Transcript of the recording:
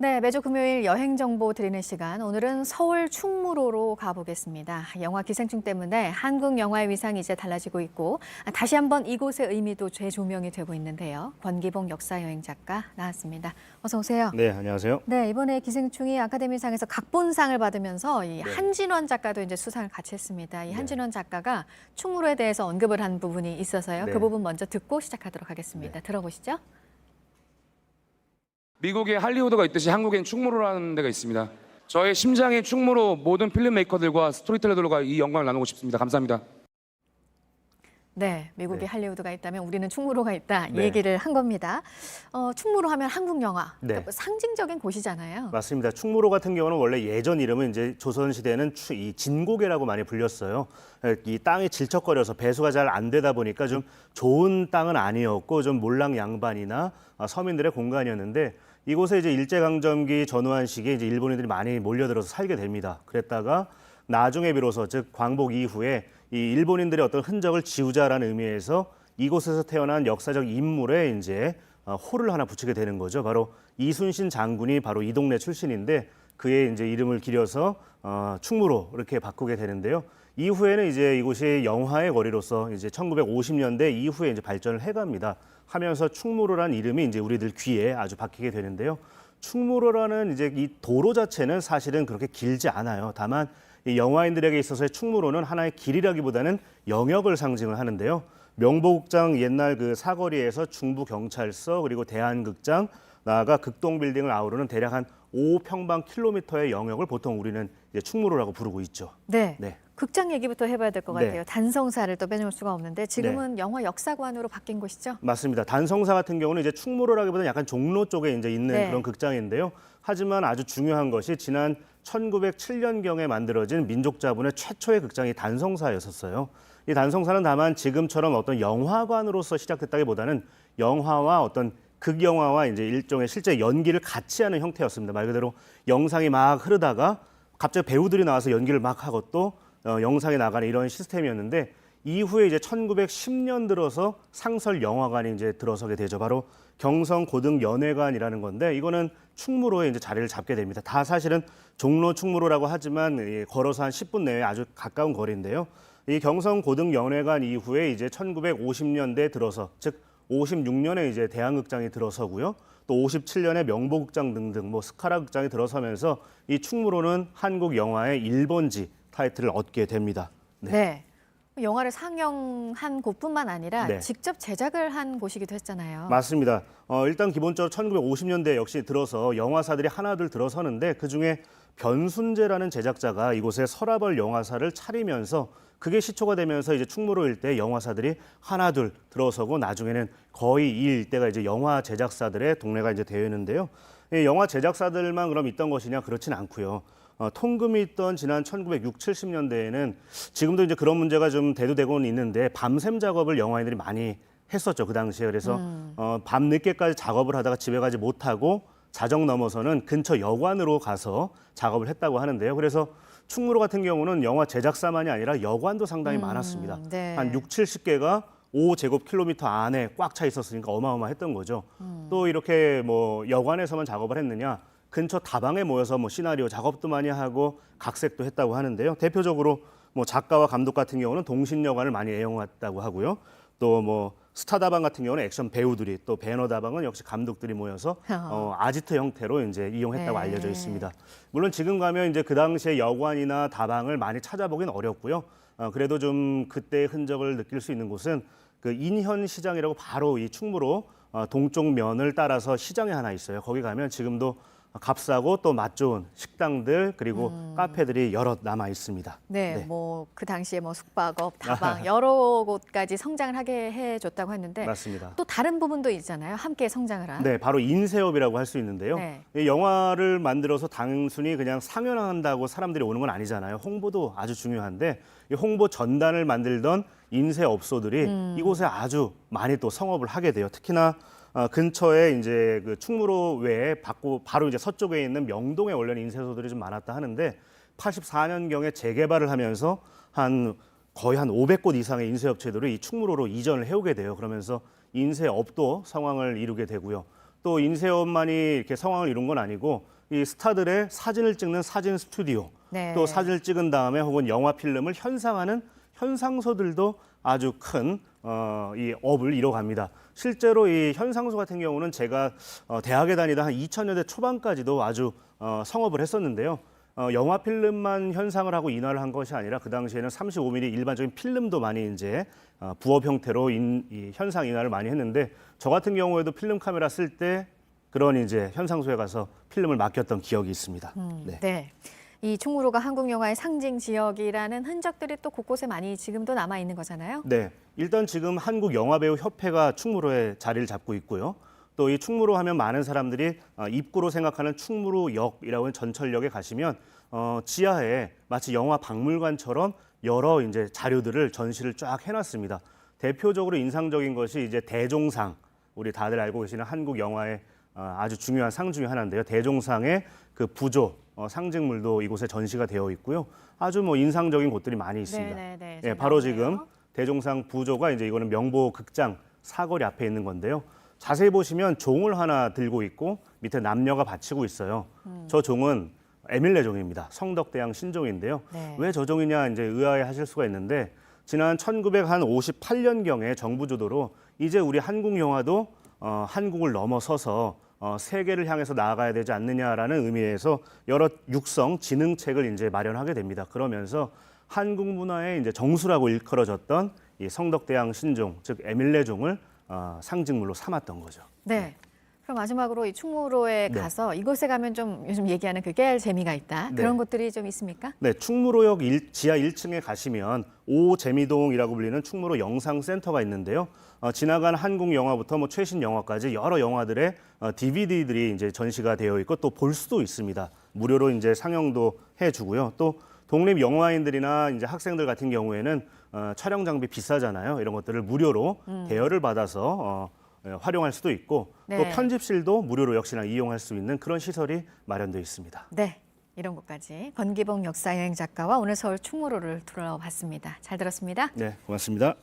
네, 매주 금요일 여행 정보 드리는 시간. 오늘은 서울 충무로로 가보겠습니다. 영화 기생충 때문에 한국 영화의 위상이 이제 달라지고 있고 다시 한번 이곳의 의미도 재조명이 되고 있는데요. 권기봉 역사여행 작가 나왔습니다. 어서 오세요. 네, 안녕하세요. 네, 이번에 기생충이 아카데미상에서 각본상을 받으면서 이 한진원 작가도 이제 수상을 같이 했습니다. 이 한진원 작가가 충무로에 대해서 언급을 한 부분이 있어서요. 네. 그 부분 먼저 듣고 시작하도록 하겠습니다. 들어보시죠. 미국에 할리우드가 있듯이 한국엔 충무로라는 데가 있습니다. 저의 심장이 충무로 모든 필름 메이커들과 스토리텔러들과 이 영광을 나누고 싶습니다. 감사합니다. 네, 미국에 네. 할리우드가 있다면 우리는 충무로가 있다 이 네. 얘기를 한 겁니다. 충무로 하면 한국 영화, 네. 그러니까 뭐 상징적인 곳이잖아요. 맞습니다. 충무로 같은 경우는 원래 예전 이름은 이제 조선 시대에는 이 진고개라고 많이 불렸어요. 이 땅이 질척거려서 배수가 잘 안 되다 보니까 좀 좋은 땅은 아니었고 좀 몰랑양반이나 서민들의 공간이었는데 이곳에 이제 일제강점기 전후한 시기에 이제 일본인들이 많이 몰려들어서 살게 됩니다. 그랬다가 나중에 비로소 즉 광복 이후에 이 일본인들의 어떤 흔적을 지우자라는 의미에서 이곳에서 태어난 역사적 인물에 이제 호를 하나 붙이게 되는 거죠. 바로 이순신 장군이 바로 이 동네 출신인데 그의 이제 이름을 기려서 충무로 이렇게 바꾸게 되는데요. 이후에는 이제 이곳이 영화의 거리로서 이제 1950년대 이후에 이제 발전을 해갑니다. 하면서 충무로란 이름이 이제 우리들 귀에 아주 박히게 되는데요. 충무로라는 이제 이 도로 자체는 사실은 그렇게 길지 않아요. 다만 이 영화인들에게 있어서의 충무로는 하나의 길이라기보다는 영역을 상징을 하는데요. 명보극장 옛날 그 사거리에서 중부경찰서 그리고 대한극장 나아가 극동빌딩을 아우르는 대략 한 5평방킬로미터의 영역을 보통 우리는 이제 충무로라고 부르고 있죠. 네. 네. 극장 얘기부터 해봐야 될 것 네. 같아요. 단성사를 또 빼놓을 수가 없는데 지금은 영화 역사관으로 바뀐 곳이죠? 맞습니다. 단성사 같은 경우는 이제 충무로라기보다는 약간 종로 쪽에 이제 있는 네. 그런 극장인데요. 하지만 아주 중요한 것이 지난 1907년경에 만들어진 민족자본의 최초의 극장이 단성사였었어요. 이 단성사는 다만 지금처럼 어떤 영화관으로서 시작됐다기보다는 영화와 어떤 극영화와 이제 일종의 실제 연기를 같이 하는 형태였습니다. 말 그대로 영상이 막 흐르다가 갑자기 배우들이 나와서 연기를 막 하고 또 영상에 나가는 이런 시스템이었는데 이후에 이제 1910년 들어서 상설 영화관이 이제 들어서게 되죠. 바로 경성고등연회관이라는 건데 이거는 충무로에 이제 자리를 잡게 됩니다. 다 사실은 종로 충무로라고 하지만 걸어서 한 10분 내에 아주 가까운 거리인데요. 이 경성고등연회관 이후에 이제 1950년대 들어서 즉 56년에 이제 대한극장이 들어서고요. 또 57년에 명보극장 등등 뭐 스카라 극장이 들어서면서 이 충무로는 한국 영화의 1번지 타이틀을 얻게 됩니다. 네. 네. 영화를 상영한 곳뿐만 아니라 네. 직접 제작을 한 곳이기도 했잖아요. 맞습니다. 일단 기본적으로 1950년대 역시 들어서 영화사들이 하나둘 들어서는데 그중에 변순재라는 제작자가 이곳에 서라벌 영화사를 차리면서 그게 시초가 되면서 이제 충무로 일대 영화사들이 하나둘 들어서고 나중에는 거의 이 일대가 이제 영화 제작사들의 동네가 이제 되었는데요. 이 영화 제작사들만 그럼 있던 것이냐 그렇진 않고요. 통금이 있던 지난 1960, 70년대에는 지금도 이제 그런 문제가 좀 대두되고는 있는데 밤샘 작업을 영화인들이 많이 했었죠. 그 당시에. 그래서 밤 늦게까지 작업을 하다가 집에 가지 못하고 자정 넘어서는 근처 여관으로 가서 작업을 했다고 하는데요. 그래서 충무로 같은 경우는 영화 제작사만이 아니라 여관도 상당히 많았습니다. 네. 한 6, 70개가 5제곱킬로미터 안에 꽉 차 있었으니까 어마어마했던 거죠. 또 이렇게 뭐 여관에서만 작업을 했느냐? 근처 다방에 모여서 뭐 시나리오 작업도 많이 하고 각색도 했다고 하는데요. 대표적으로 뭐 작가와 감독 같은 경우는 동신여관을 많이 애용했다고 하고요. 또 뭐 스타다방 같은 경우는 액션 배우들이 또 배너다방은 역시 감독들이 모여서 아지트 형태로 이제 이용했다고 네. 알려져 있습니다. 물론 지금 가면 이제 그 당시에 여관이나 다방을 많이 찾아보긴 어렵고요. 그래도 좀 그때의 흔적을 느낄 수 있는 곳은 그 인현시장이라고 바로 이 충무로 동쪽 면을 따라서 시장이 하나 있어요. 거기 가면 지금도 값싸고 또 맛 좋은 식당들 그리고 카페들이 여럿 남아 있습니다. 네, 뭐 그 당시에 뭐 숙박업, 다방 여러 곳까지 성장을 하게 해줬다고 했는데 맞습니다. 또 다른 부분도 있잖아요. 함께 성장을 한. 네, 바로 인쇄업이라고 할 수 있는데요. 네. 이 영화를 만들어서 단순히 그냥 상영한다고 사람들이 오는 건 아니잖아요. 홍보도 아주 중요한데 이 홍보 전단을 만들던 인쇄업소들이 이곳에 아주 많이 또 성업을 하게 돼요. 특히나 근처에 이제 그 충무로 외에 바로 이제 서쪽에 있는 명동에 원래는 인쇄소들이 좀 많았다 하는데 84년경에 재개발을 하면서 거의 한 500곳 이상의 인쇄업체들이 이 충무로로 이전을 해오게 돼요. 그러면서 인쇄업도 성황을 이루게 되고요. 또 인쇄업만이 이렇게 성황을 이룬 건 아니고 이 스타들의 사진을 찍는 사진 스튜디오, 네. 또 사진을 찍은 다음에 혹은 영화 필름을 현상하는 현상소들도 아주 큰 이 업을 이뤄갑니다. 실제로 이 현상소 같은 경우는 제가 대학에 다니다 한 2000년대 초반까지도 아주 성업을 했었는데요. 영화 필름만 현상을 하고 인화를 한 것이 아니라 그 당시에는 35mm 일반적인 필름도 많이 이제 부업 형태로 이 현상 인화를 많이 했는데 저 같은 경우에도 필름 카메라 쓸 때 그런 이제 현상소에 가서 필름을 맡겼던 기억이 있습니다. 네. 네. 이 충무로가 한국 영화의 상징 지역이라는 흔적들이 또 곳곳에 많이 지금도 남아 있는 거잖아요. 네, 일단 지금 한국영화배우협회가 충무로에 자리를 잡고 있고요. 또 이 충무로 하면 많은 사람들이 입구로 생각하는 충무로역이라고 하는 전철역에 가시면 지하에 마치 영화 박물관처럼 여러 이제 자료들을 전시를 쫙 해놨습니다. 대표적으로 인상적인 것이 이제 대종상, 우리 다들 알고 계시는 한국 영화의 아주 중요한 상 중에 하나인데요. 대종상의 그 부조 상징물도 이곳에 전시가 되어 있고요. 아주 뭐 인상적인 곳들이 많이 있습니다. 네네네. 예, 바로 지금 대종상 부조가 이제 이거는 명보 극장 사거리 앞에 있는 건데요. 자세히 보시면 종을 하나 들고 있고 밑에 남녀가 받치고 있어요. 저 종은 에밀레 종입니다. 성덕대왕 신종인데요. 네. 왜 저 종이냐 이제 의아해하실 수가 있는데 지난 1958년경에 정부 주도로 이제 우리 한국 영화도 한국을 넘어서서 세계를 향해서 나아가야 되지 않느냐라는 의미에서 여러 육성 진흥책을 이제 마련하게 됩니다. 그러면서 한국 문화의 이제 정수라고 일컬어졌던 이 성덕대왕 신종, 즉 에밀레종을 상징물로 삼았던 거죠. 네. 그럼 마지막으로 이 충무로에 네. 가서 이곳에 가면 좀 요즘 얘기하는 그 깨알 재미가 있다. 네. 그런 것들이 좀 있습니까? 네, 충무로역 지하 1층에 가시면 오재미동이라고 불리는 충무로 영상센터가 있는데요. 지나간 한국 영화부터 뭐 최신 영화까지 여러 영화들의 DVD들이 이제 전시가 되어 있고 또 볼 수도 있습니다. 무료로 이제 상영도 해주고요. 또 독립 영화인들이나 이제 학생들 같은 경우에는 촬영 장비 비싸잖아요. 이런 것들을 무료로 대여를 받아서 활용할 수도 있고 또 네. 편집실도 무료로 역시나 이용할 수 있는 그런 시설이 마련되어 있습니다. 네. 이런 곳까지 권기봉 역사여행 작가와 오늘 서울 충무로를 둘러봤습니다. 잘 들었습니다. 네, 고맙습니다.